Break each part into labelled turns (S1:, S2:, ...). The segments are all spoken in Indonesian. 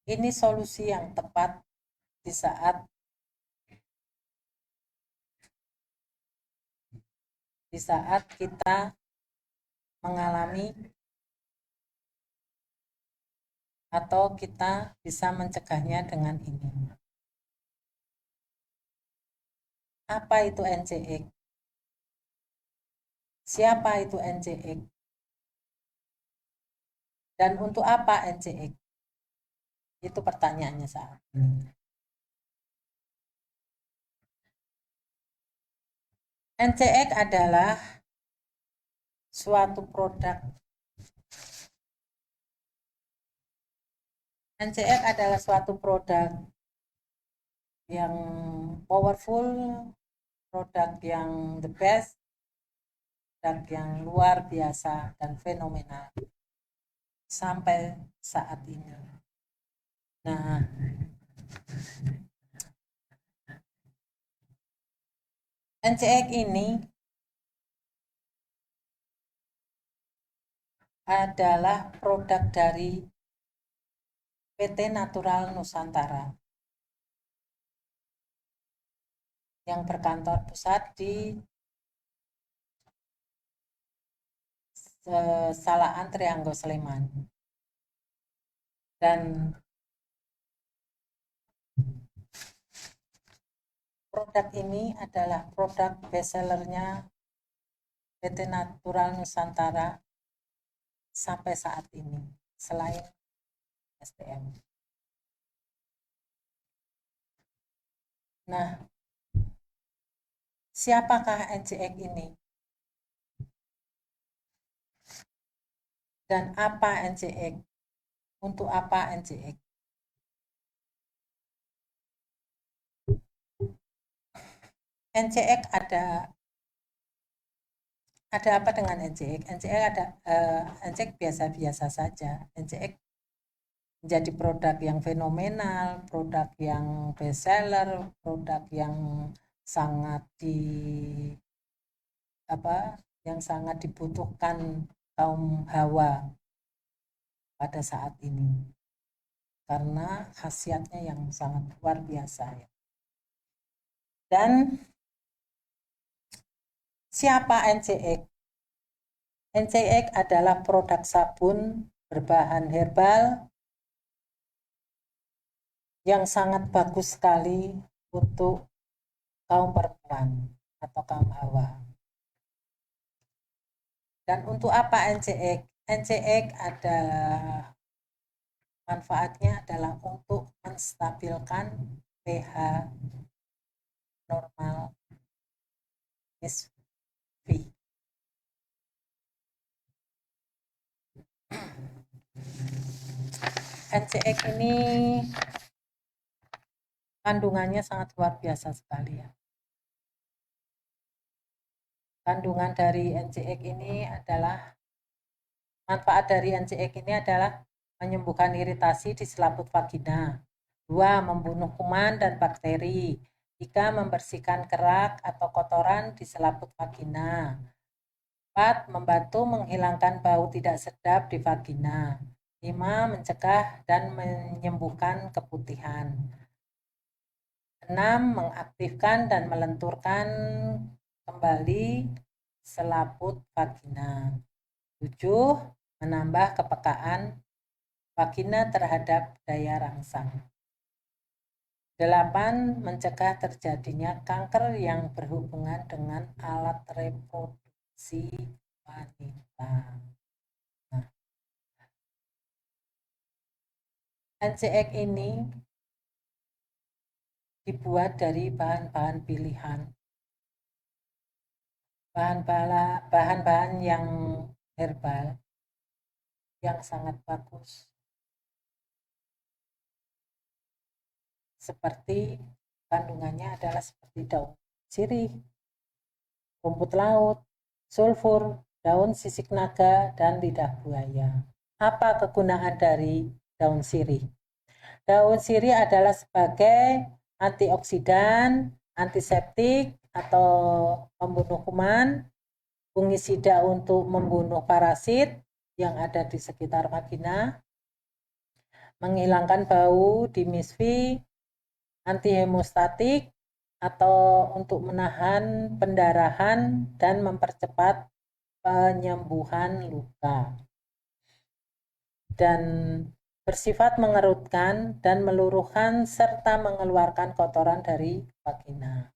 S1: Ini solusi yang tepat di saat kita mengalami atau kita bisa mencegahnya dengan ini. Apa itu NCX? Siapa itu NCX? Dan untuk apa NCX? Itu pertanyaannya saat. NCX adalah suatu produk. NCX adalah suatu produk yang powerful, produk yang the best, produk yang luar biasa dan fenomenal sampai saat ini. Nah, NCX ini adalah produk dari PT Natural Nusantara yang berkantor pusat di Salaan Trianggo Sleman. Dan produk ini adalah produk bestsellernya PT Natural Nusantara sampai saat ini, selain STM. Nah, siapakah NCX ini? Dan apa NCX? Untuk apa NCX? NCX ada apa dengan NCX? NCX biasa-biasa saja. NCX menjadi produk yang fenomenal, produk yang bestseller, produk yang sangat dibutuhkan kaum hawa pada saat ini karena khasiatnya yang sangat luar biasa ya. Dan siapa NCX? NCX adalah produk sabun berbahan herbal yang sangat bagus sekali untuk kaum perempuan atau kaum hawa. Dan untuk apa NCX? NCX adalah manfaatnya adalah untuk menstabilkan pH normal SV. NCX ini kandungannya sangat luar biasa sekali ya. Kandungan dari NCX ini adalah manfaat dari NCX ini adalah menyembuhkan iritasi di selaput vagina. 2. Membunuh kuman dan bakteri. 3. Membersihkan kerak atau kotoran di selaput vagina. 4. Membantu menghilangkan bau tidak sedap di vagina. 5. Mencegah dan menyembuhkan keputihan. 6. Mengaktifkan dan melenturkan kembali selaput vagina. 7. Menambah kepekaan vagina terhadap daya rangsang. 8. Mencegah terjadinya kanker yang berhubungan dengan alat reproduksi wanita. Nah, NCX ini dibuat dari bahan-bahan pilihan. Bahan-bahan yang herbal yang sangat bagus. Seperti kandungannya adalah seperti daun sirih, rumput laut, sulfur, daun sisik naga, dan lidah buaya. Apa kegunaan dari daun sirih? Daun sirih adalah sebagai antioksidan, antiseptik atau pembunuh kuman, fungisida untuk membunuh parasit yang ada di sekitar vagina, menghilangkan bau di MISV, antihemostatik, atau untuk menahan pendarahan dan mempercepat penyembuhan luka. Dan bersifat mengerutkan dan meluruhkan serta mengeluarkan kotoran dari vagina.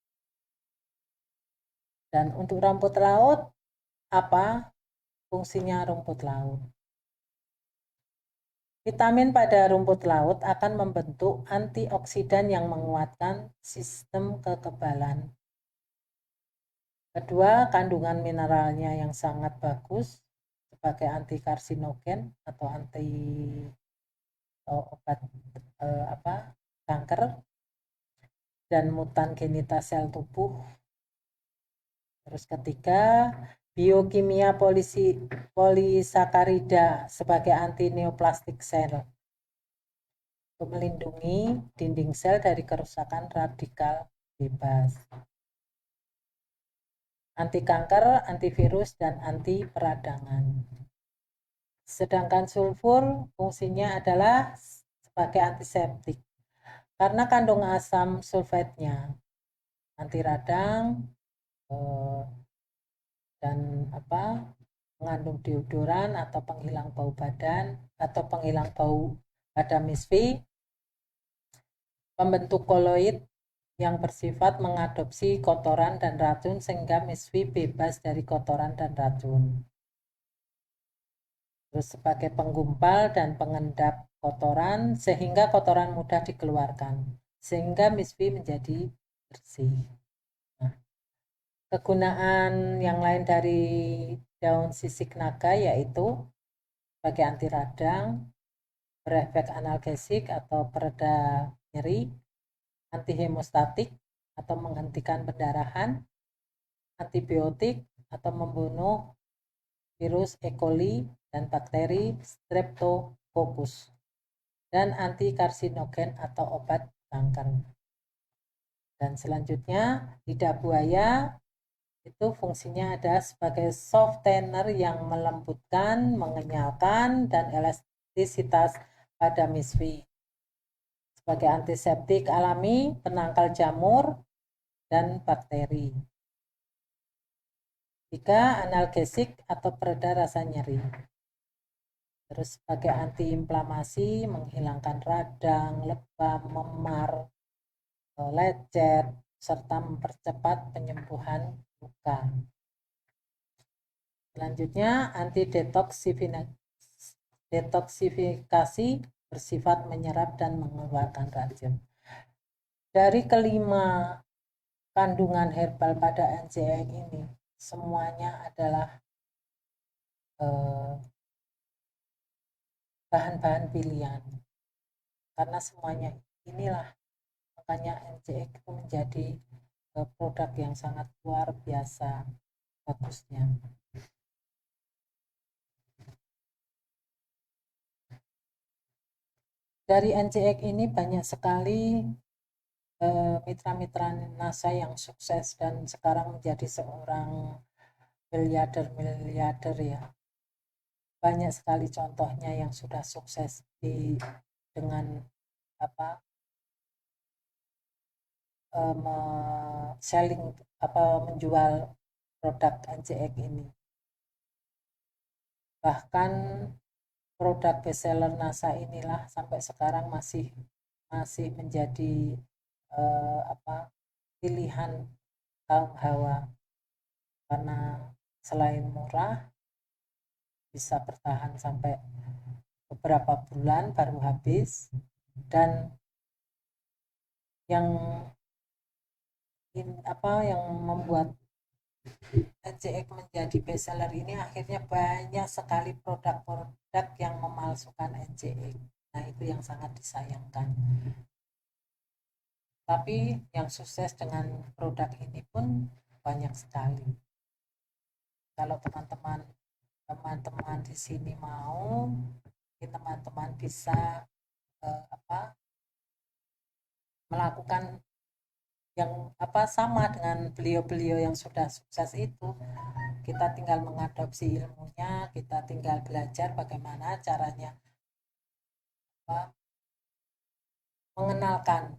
S1: Dan untuk rumput laut, apa fungsinya rumput laut? Vitamin pada rumput laut akan membentuk antioksidan yang menguatkan sistem kekebalan. Kedua, kandungan mineralnya yang sangat bagus sebagai anti karsinogen atau anti obat kanker dan mutagenitas sel tubuh. Terus ketiga, biokimia polisakarida sebagai anti neoplastik sel untuk melindungi dinding sel dari kerusakan radikal bebas. Anti kanker, antivirus, dan anti peradangan. Sedangkan sulfur fungsinya adalah sebagai antiseptik. Karena kandung asam sulfatnya anti radang dan mengandung deodoran atau penghilang bau badan atau penghilang bau pada MISV, pembentuk koloid yang bersifat mengadopsi kotoran dan racun sehingga MISV bebas dari kotoran dan racun. Terus sebagai penggumpal dan pengendap kotoran sehingga kotoran mudah dikeluarkan, sehingga MISV menjadi bersih. Nah, kegunaan yang lain dari daun sisik naga yaitu sebagai anti radang, berefek analgesik atau pereda nyeri, antihemostatik atau menghentikan pendarahan, antibiotik atau membunuh virus E. coli dan bakteri Streptococcus, dan anti karsinogen atau obat kanker. Dan selanjutnya, lidah buaya itu fungsinya ada sebagai softener yang melembutkan, mengenyalkan, dan elastisitas pada MISV. Sebagai antiseptik alami, penangkal jamur dan bakteri. 3. Analgesik atau pereda rasa nyeri. Terus sebagai antiinflamasi, menghilangkan radang, lebam, memar, lecet, serta mempercepat penyembuhan luka. Selanjutnya, detoksifikasi bersifat menyerap dan mengeluarkan racun. Dari kelima kandungan herbal pada NCE ini, semuanya adalah bahan-bahan pilihan. Karena semuanya inilah, makanya NCE itu menjadi produk yang sangat luar biasa bagusnya. Dari NCE ini banyak sekali mitra-mitra NASA yang sukses dan sekarang menjadi seorang miliarder ya. Banyak sekali contohnya yang sudah sukses dengan menjual produk NCE ini. Bahkan produk bestseller NASA inilah sampai sekarang masih menjadi pilihan kaum hawa, karena selain murah bisa bertahan sampai beberapa bulan baru habis, dan yang membuat NCE menjadi bestseller ini akhirnya banyak sekali produk-produk yang memalsukan NCE. Nah, itu yang sangat disayangkan. Tapi yang sukses dengan produk ini pun banyak sekali. Kalau teman-teman di sini mau, teman-teman bisa melakukan yang sama dengan beliau-beliau yang sudah sukses itu. Kita tinggal mengadopsi ilmunya, kita tinggal belajar bagaimana caranya mengenalkan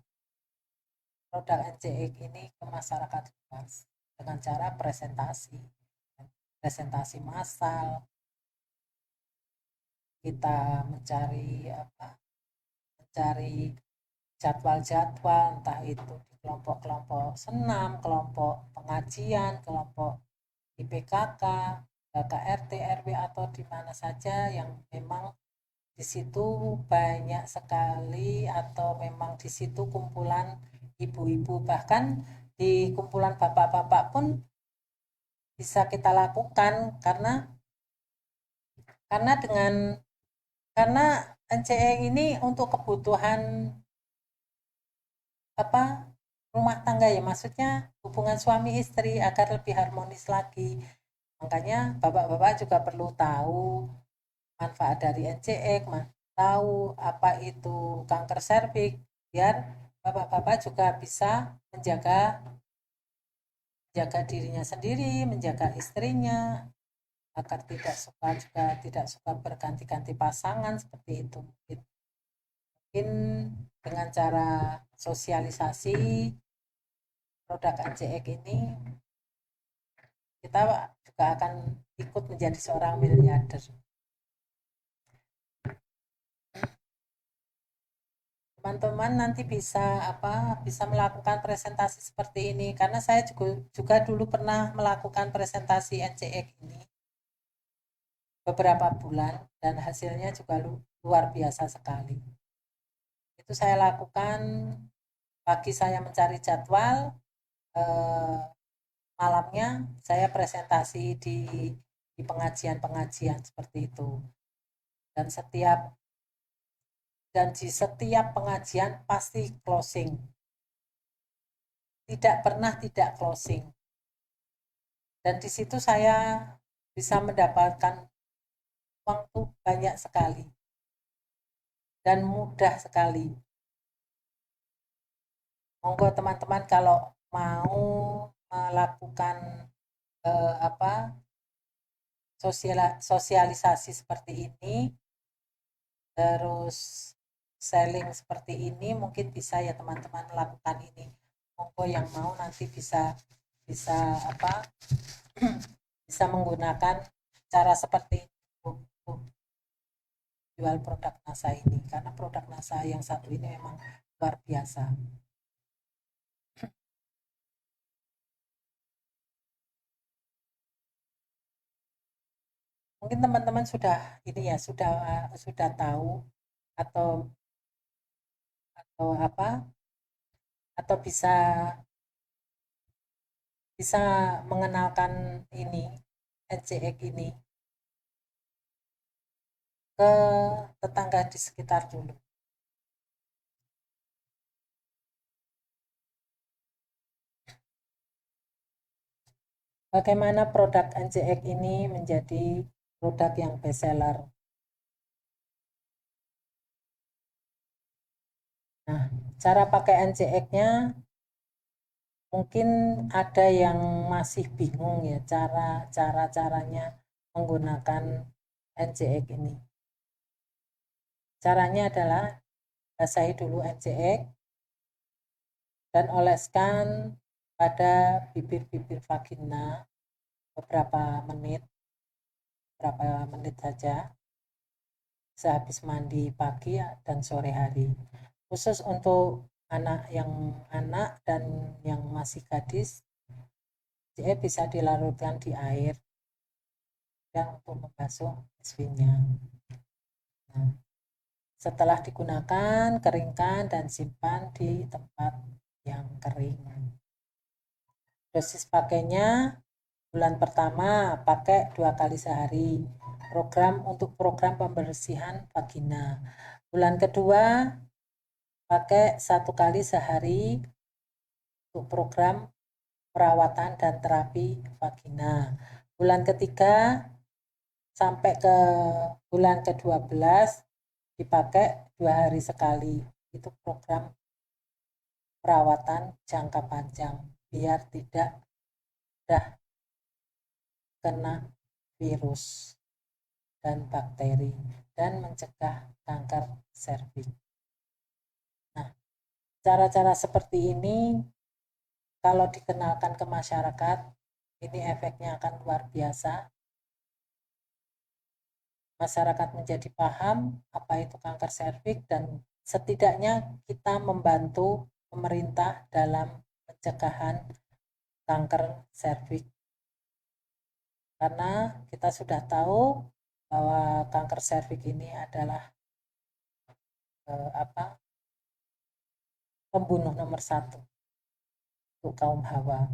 S1: produk NCX ini ke masyarakat luas dengan cara presentasi massal. Kita mencari jadwal-jadwal, entah itu di kelompok-kelompok senam, kelompok pengajian, kelompok IPKK, KRT, RW, atau di mana saja yang memang di situ banyak sekali, atau memang di situ kumpulan ibu-ibu, bahkan di kumpulan bapak-bapak pun bisa kita lakukan karena NCE ini untuk kebutuhan rumah tangga, ya, maksudnya hubungan suami istri agar lebih harmonis lagi. Makanya bapak-bapak juga perlu tahu manfaat dari NCX, tahu apa itu kanker serviks, biar bapak-bapak juga bisa menjaga dirinya sendiri, menjaga istrinya, agar tidak suka berganti-ganti pasangan seperti itu. Mungkin dengan cara sosialisasi produk NCX ini, kita juga akan ikut menjadi seorang miliarder. Teman-teman nanti bisa melakukan presentasi seperti ini, karena saya juga dulu pernah melakukan presentasi NCX ini beberapa bulan dan hasilnya juga luar biasa sekali. Itu saya lakukan pagi, saya mencari jadwal, malamnya saya presentasi di pengajian seperti itu. Dan di setiap pengajian pasti closing. Tidak pernah tidak closing. Dan di situ saya bisa mendapatkan uang tuh banyak sekali dan mudah sekali. Monggo teman-teman kalau mau melakukan sosialisasi seperti ini, terus selling seperti ini, mungkin bisa ya teman-teman melakukan ini. Monggo yang mau nanti bisa menggunakan cara seperti itu jual produk NASA ini, karena produk NASA yang satu ini memang luar biasa. Mungkin teman-teman sudah tahu atau bisa mengenalkan ini NCX ini ke tetangga di sekitar dulu. Bagaimana produk NCX ini menjadi produk yang best seller? Nah, cara pakai NCX-nya mungkin ada yang masih bingung ya caranya menggunakan NCX ini. Caranya adalah basahi dulu NCX dan oleskan pada bibir-bibir vagina beberapa menit saja sehabis mandi pagi dan sore hari. Khusus untuk anak dan yang masih gadis, bisa dilarutkan di air dan untuk membasuh SW-nya. Nah, setelah digunakan, keringkan dan simpan di tempat yang kering. Dosis pakainya, bulan pertama pakai 2 kali sehari. Untuk program pembersihan vagina. Bulan kedua pakai 1 kali sehari untuk program perawatan dan terapi vagina. Bulan ketiga sampai ke bulan ke-12 dipakai 2 hari sekali. Itu program perawatan jangka panjang biar tidak mudah kena virus dan bakteri dan mencegah kanker serviks. Nah, cara-cara seperti ini kalau dikenalkan ke masyarakat, ini efeknya akan luar biasa. Masyarakat menjadi paham apa itu kanker serviks dan setidaknya kita membantu pemerintah dalam pencegahan kanker serviks. Karena kita sudah tahu bahwa kanker serviks ini adalah pembunuh nomor 1 untuk kaum hawa.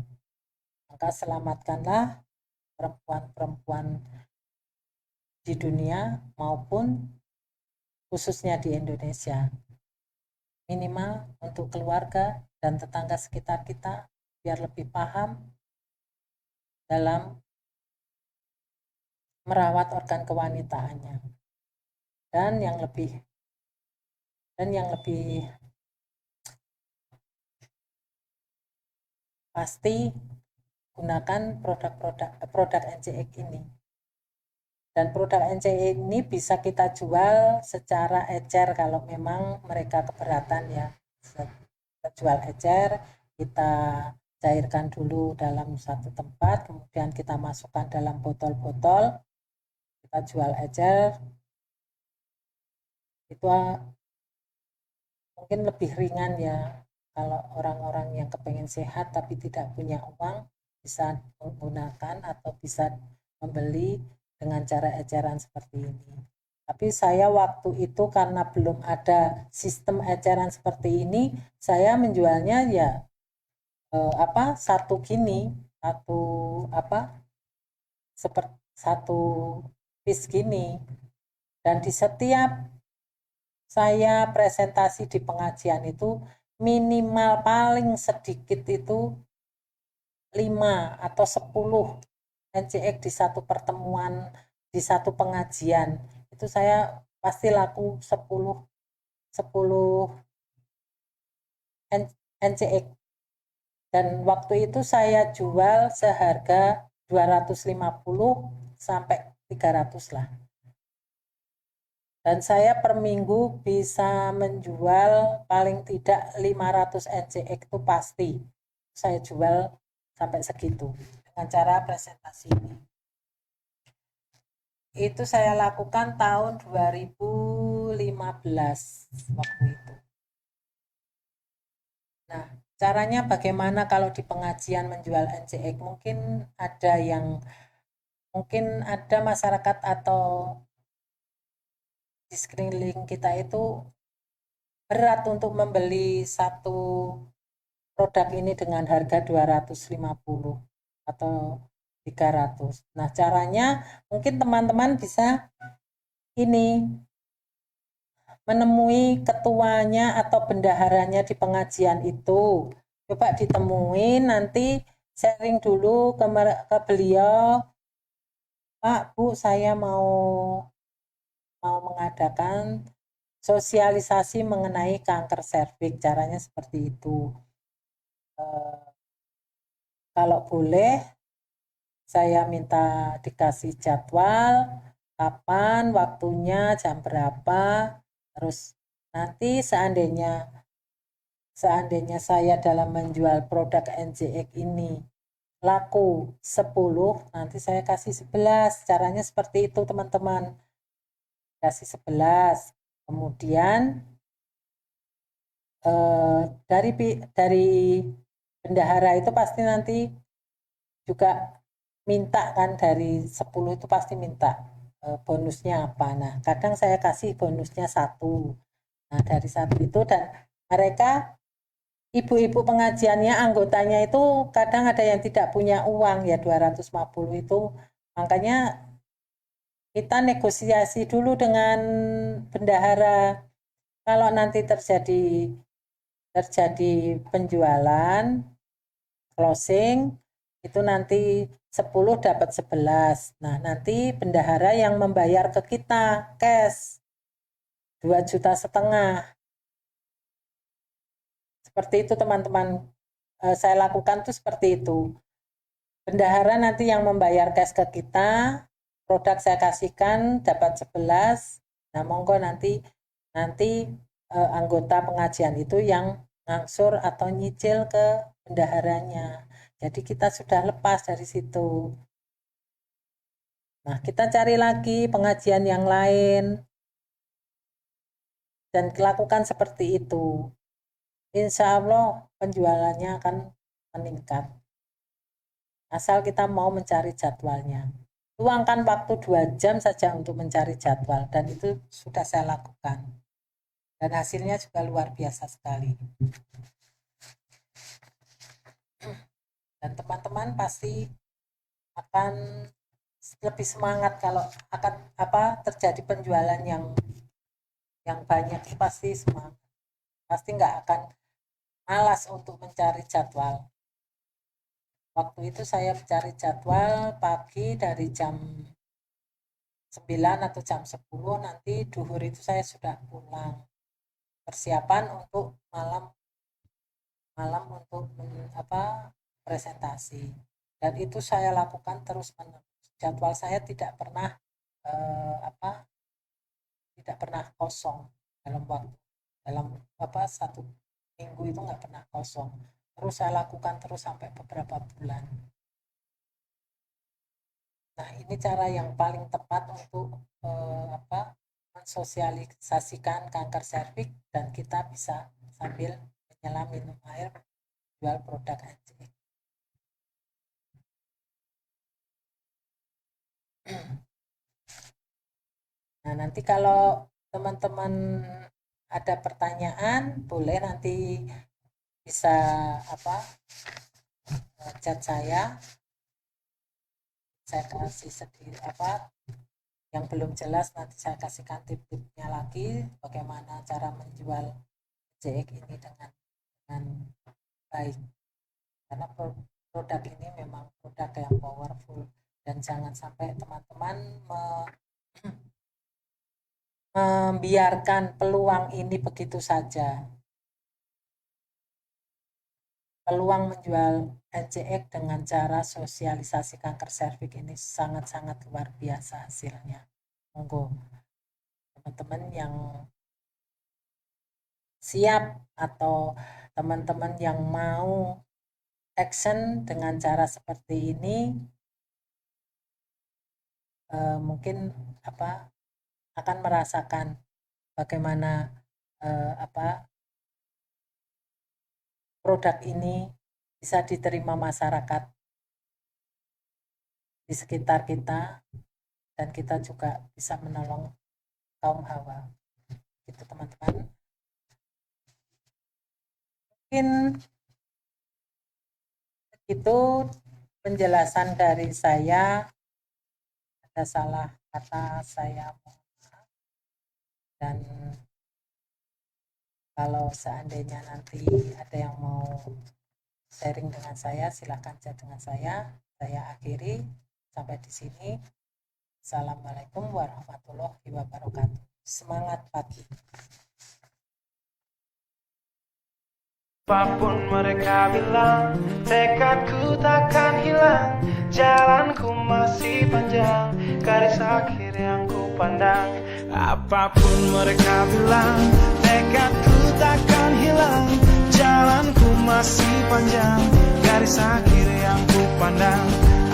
S1: Maka selamatkanlah perempuan-perempuan di dunia maupun khususnya di Indonesia. Minimal untuk keluarga dan tetangga sekitar kita biar lebih paham dalam merawat organ kewanitaannya. Dan yang lebih pasti gunakan produk NCX ini. Dan produk NCX ini bisa kita jual secara ecer kalau memang mereka keberatan ya. Kita jual ecer, kita cairkan dulu dalam satu tempat, kemudian kita masukkan dalam botol-botol, kita jual ecer. Itu mungkin lebih ringan ya. Kalau orang-orang yang kepengen sehat tapi tidak punya uang, bisa menggunakan atau bisa membeli dengan cara eceran seperti ini. Tapi saya waktu itu karena belum ada sistem eceran seperti ini, saya menjualnya ya satu piece gini. Dan di setiap saya presentasi di pengajian itu minimal paling sedikit itu 5 atau 10 NCX di satu pertemuan, di satu pengajian. Itu saya pasti laku 10 NCX. Dan waktu itu saya jual seharga 250 sampai 300 lah. Dan saya per minggu bisa menjual paling tidak 500 NCX itu pasti. Saya jual sampai segitu dengan cara presentasi ini. Itu saya lakukan tahun 2015 waktu itu. Nah, caranya bagaimana kalau di pengajian menjual NCX? Mungkin ada masyarakat atau di sekeliling kita itu berat untuk membeli satu produk ini dengan harga 250 atau 300. Nah, caranya mungkin teman-teman bisa menemui ketuanya atau bendaharanya di pengajian itu. Coba ditemuin, nanti sharing dulu ke beliau. Pak, Bu, saya mau mengadakan sosialisasi mengenai kanker serviks, caranya seperti itu. Kalau boleh, saya minta dikasih jadwal, kapan, waktunya, jam berapa, terus nanti seandainya saya dalam menjual produk NCX ini laku 10, nanti saya kasih 11, caranya seperti itu teman-teman. Kasih 11, kemudian dari bendahara itu pasti nanti juga minta kan, dari 10 itu pasti minta bonusnya apa. Nah, kadang saya kasih bonusnya 1. Nah, dari 1 itu, dan mereka ibu-ibu pengajiannya, anggotanya itu kadang ada yang tidak punya uang ya 250 itu. Makanya kita negosiasi dulu dengan bendahara. Kalau nanti terjadi penjualan, closing, itu nanti 10 dapat 11. Nah, nanti bendahara yang membayar ke kita cash 2,5 juta. Seperti itu teman-teman. Saya lakukan tuh seperti itu. Bendahara nanti yang membayar cash ke kita, produk saya kasihkan dapat 11. Nah, monggo nanti anggota pengajian itu yang ngangsur atau nyicil ke bendaharanya. Jadi kita sudah lepas dari situ. Nah, kita cari lagi pengajian yang lain dan lakukan seperti itu. Insya Allah penjualannya akan meningkat. Asal kita mau mencari jadwalnya. Luangkan waktu 2 jam saja untuk mencari jadwal, dan itu sudah saya lakukan. Dan hasilnya juga luar biasa sekali. Dan teman-teman pasti akan lebih semangat kalau akan terjadi penjualan yang banyak, pasti semangat. Pasti nggak akan malas untuk mencari jadwal. Waktu itu saya mencari jadwal pagi dari jam 9 atau jam 10, nanti duhur itu saya sudah pulang. Persiapan untuk malam untuk presentasi. Dan itu saya lakukan terus-menerus. Jadwal saya tidak pernah kosong dalam 1 minggu itu nggak pernah kosong. Terus saya lakukan terus sampai beberapa bulan. Nah, ini cara yang paling tepat untuk mensosialisasikan kanker serviks, dan kita bisa sambil menyelam minum air jual produk NCX. Nah, nanti kalau teman-teman ada pertanyaan, boleh nanti bisa chat saya kasih sedikit yang belum jelas, nanti saya kasihkan tip-tipnya lagi bagaimana cara menjual NCX ini dengan baik, karena produk ini memang produk yang powerful, dan jangan sampai teman-teman membiarkan peluang ini begitu saja. Peluang menjual NCX dengan cara sosialisasi kanker serviks ini sangat-sangat luar biasa hasilnya. Monggo teman-teman yang siap atau teman-teman yang mau action dengan cara seperti ini, mungkin akan merasakan bagaimana produk ini bisa diterima masyarakat di sekitar kita, dan kita juga bisa menolong kaum hawa. Gitu teman-teman. Mungkin itu penjelasan dari saya. Ada salah kata saya mohon maaf, dan kalau seandainya nanti ada yang mau sharing dengan saya, silakan chat dengan saya. Saya akhiri sampai di sini. Assalamualaikum warahmatullahi wabarakatuh. Semangat pagi.
S2: Apapun mereka bilang, tekadku takkan hilang. Jalanku masih panjang, garis akhir yang ku pandang. Apapun mereka bilang, tekadku takkan hilang. Jalanku masih panjang, garis akhir yang ku pandang.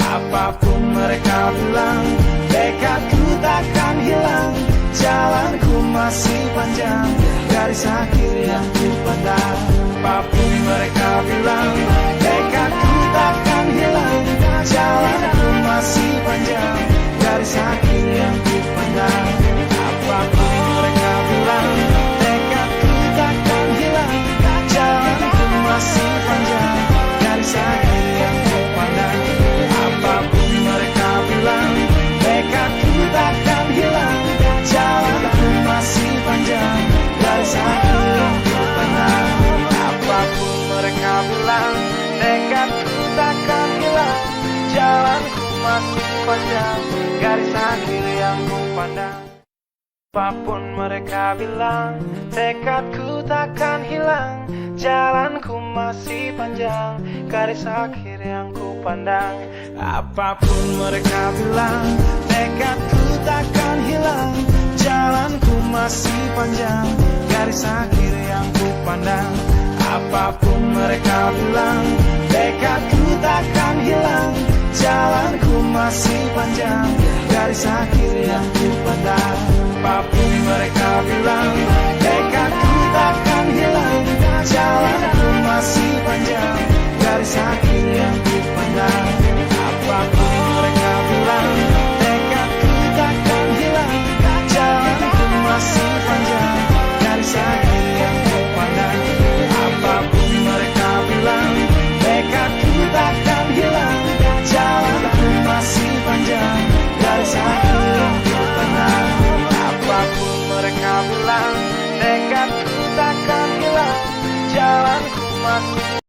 S2: Apapun mereka bilang, tekadku takkan hilang. Jalanku masih panjang, garis akhir yang ku pandang. Apapun mereka bilang, tekadku takkan hilang. Jalanku masih panjang, garis akhir yang ku pandang. Apapun mereka bilang, tekadku takkan hilang. Jalanku masih panjang, garis akhir yang ku pandang. Apapun mereka bilang, tekadku takkan hilang. Jalanku masih panjang, garis akhir yang ku pandang. Apapun mereka bilang, tekadku takkan hilang. Jalanku masih panjang, garis akhir yang ku pandang. Apapun mereka bilang, tekadku takkan hilang. Jalanku masih panjang, garis akhir yang ku pandang. Apapun mereka bilang, tekadku takkan hilang. Jalanku masih panjang, garis akhir yang ku pandang. Apapun mereka bilang, tekadku takkan hilang. Jalanku masih panjang, garis akhir